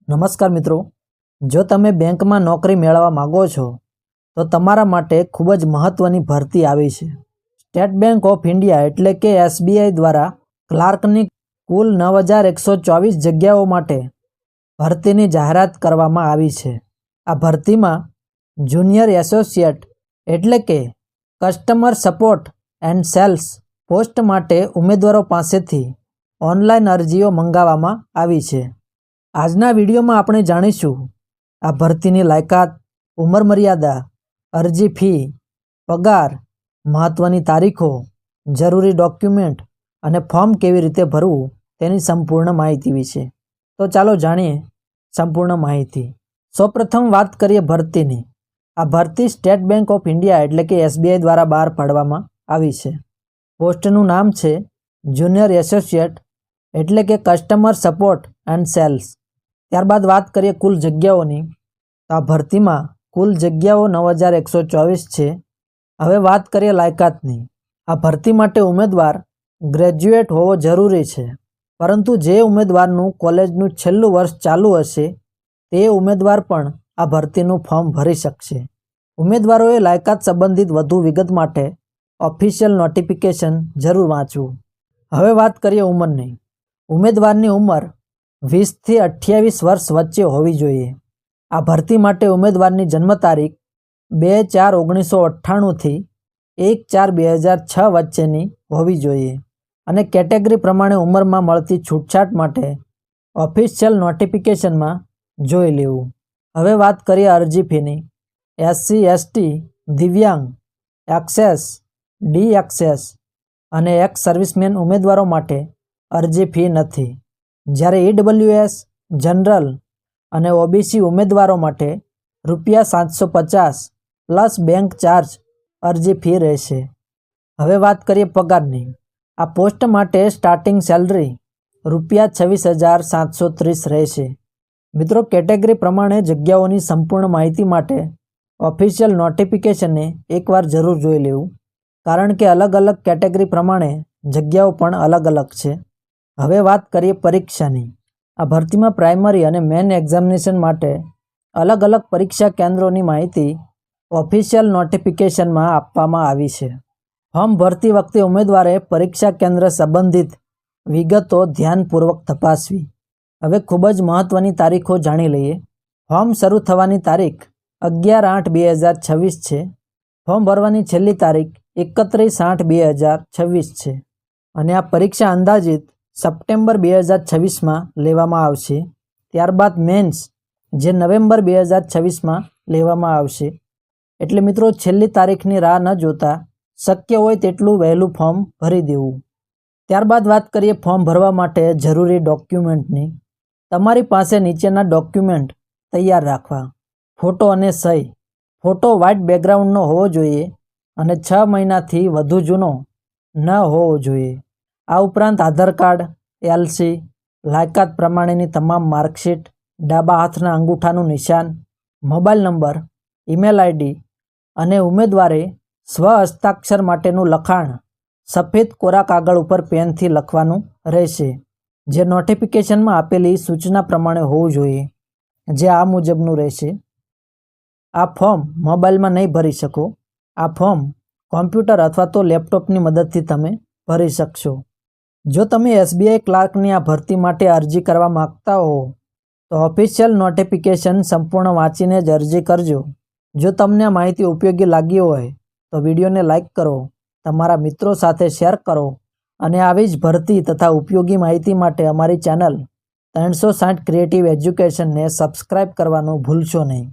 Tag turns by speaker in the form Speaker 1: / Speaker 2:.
Speaker 1: નમસ્કાર મિત્રો, જો તમે બેંકમાં નોકરી મેળવવા માંગો છો તો તમારા માટે ખૂબ જ મહત્વની ભરતી આવી છે। સ્ટેટ બેંક ઓફ ઇન્ડિયા એટલે કે SBI દ્વારા ક્લાર્કની કુલ 9124 જગ્યાઓ માટે ભરતીની જાહેરાત કરવામાં આવી છે। આ ભરતીમાં જુનિયર એસોસિએટ એટલે કે customer support and cells post માટે ઉમેદવારો પાસેથી ઓનલાઈન અરજીઓ મંગાવવામાં આવી છે। આજના વિડીયોમાં આપણે જાણીશું આ ભરતીની લાયકાત, ઉંમર મર્યાદા, અરજી ફી, પગાર, મહત્વની તારીખો, જરૂરી ડોક્યુમેન્ટ અને ફોર્મ કેવી રીતે ભરવું તેની સંપૂર્ણ માહિતી વિશે। તો ચાલો જાણીએ સંપૂર્ણ માહિતી। સૌપ્રથમ વાત કરીએ ભરતીની। આ ભરતી સ્ટેટ બેંક ઓફ ઇન્ડિયા એટલે કે SBI દ્વારા બહાર પાડવામાં આવી છે। પોસ્ટનું નામ છે જુનિયર એસોસિએટ એટલે કે કસ્ટમર સપોર્ટ એન્ડ સેલ્સ। ત્યારબાદ વાત કરીએ કુલ જગ્યાઓની। તો આ ભરતીમાં કુલ જગ્યાઓ 9124 છે। હવે વાત કરીએ લાયકાતની। આ ભરતી માટે ઉમેદવાર ગ્રેજ્યુએટ હોવો જરૂરી છે, પરંતુ જે ઉમેદવારનું કોલેજનું છેલ્લું વર્ષ ચાલુ હશે તે ઉમેદવાર પણ આ ભરતીનું ફોર્મ ભરી શકશે। ઉમેદવારોએ લાયકાત સંબંધિત વધુ વિગત માટે ઓફિશિયલ નોટિફિકેશન જરૂર વાંચવું। હવે વાત કરીએ ઉંમરની। ઉમેદવારની ઉંમર 20 થી 28 વર્ષ વચ્ચે હોવી જોઈએ। આ ભરતી માટે ઉમેદવારની જન્મ તારીખ 2/4/1998 થી 1/4/2006 વચ્ચેની હોવી જોઈએ અને કેટેગરી પ્રમાણે ઉંમરમાં મળતી છૂટછાટ માટે ઓફિશિયલ નોટિફિકેશનમાં જોઈ લેવું। હવે વાત કરીએ અરજી ફીની। SC, ST, દિવ્યાંગ, એક્સેસ, ડી એક્સેસ અને એક્સ સર્વિસમેન ઉમેદવારો માટે અરજી ફી નથી, જ્યારે EWS, જનરલ અને OBC ઉમેદવારો માટે ₹750 પ્લસ બેંક ચાર્જ અરજી ફી રહેશે। હવે વાત કરીએ પગારની। આ પોસ્ટ માટે સ્ટાર્ટિંગ સેલરી ₹26,730 રહેશે। મિત્રો, કેટેગરી પ્રમાણે જગ્યાઓની સંપૂર્ણ માહિતી માટે ઓફિશિયલ નોટિફિકેશનને એકવાર જરૂર જોઈ લેવું, કારણ કે અલગ અલગ કેટેગરી પ્રમાણે જગ્યાઓ પણ અલગ અલગ છે। હવે વાત કરીએ પરીક્ષાની। આ ભરતીમાં પ્રાઇમરી અને મેઇન એક્ઝામિનેશન માટે અલગ અલગ પરીક્ષા કેન્દ્રોની માહિતી ઓફિશિયલ નોટિફિકેશનમાં આપવામાં આવી છે। ફોર્મ ભરતી વખતે ઉમેદવારે પરીક્ષા કેન્દ્ર સંબંધિત વિગતો ધ્યાનપૂર્વક તપાસવી। હવે ખૂબ જ મહત્વની તારીખો જાણી લઈએ। ફોર્મ શરૂ થવાની તારીખ 11/8/2026 છે। ફોર્મ ભરવાની છેલ્લી તારીખ 31/8/2026 છે અને આ પરીક્ષા અંદાજિત સપ્ટેમ્બર 2026માં લેવામાં આવશે। ત્યારબાદ મેન્સ જે નવેમ્બર 2026માં લેવામાં આવશે। એટલે મિત્રો, છેલ્લી તારીખની રાહ ન જોતા શક્ય હોય તેટલું વહેલું ફોર્મ ભરી દેવું। ત્યારબાદ વાત કરીએ ફોર્મ ભરવા માટે જરૂરી ડોક્યુમેન્ટની। તમારી પાસે નીચેના ડોક્યુમેન્ટ તૈયાર રાખવા: ફોટો અને સહી। ફોટો વ્હાઇટ બેકગ્રાઉન્ડનો હોવો જોઈએ અને 6 મહિનાથી વધુ જૂનો ન હોવો જોઈએ। આ ઉપરાંત આધાર કાર્ડ, LC, લાયકાત પ્રમાણેની તમામ માર્કશીટ, ડાબા હાથના અંગૂઠાનું નિશાન, મોબાઈલ નંબર, ઈમેલ ID અને ઉમેદવારે સ્વ હસ્તાક્ષર માટેનું લખાણ સફેદ કોરા કાગળ ઉપર પેનથી લખવાનું રહેશે, જે નોટિફિકેશનમાં આપેલી સૂચના પ્રમાણે હોવું જોઈએ, જે આ મુજબનું રહેશે। આ ફોર્મ મોબાઈલમાં નહીં ભરી શકો। આ ફોર્મ કોમ્પ્યુટર અથવા તો લેપટોપની મદદથી તમે ભરી શકશો। જો તમે SBI ક્લાર્કની આ ભરતી માટે અરજી કરવા માગતા હો તો ઓફિશિયલ નોટિફિકેશન સંપૂર્ણ વાંચીને જ અરજી કરજો। જો તમને આ માહિતી ઉપયોગી લાગી હોય તો વિડીયોને લાઇક કરો, તમારા મિત્રો સાથે શેર કરો અને આવી જ ભરતી તથા ઉપયોગી માહિતી માટે અમારી ચેનલ 360 ક્રિએટિવ એજ્યુકેશનને સબસ્ક્રાઇબ કરવાનું ભૂલશો નહીં।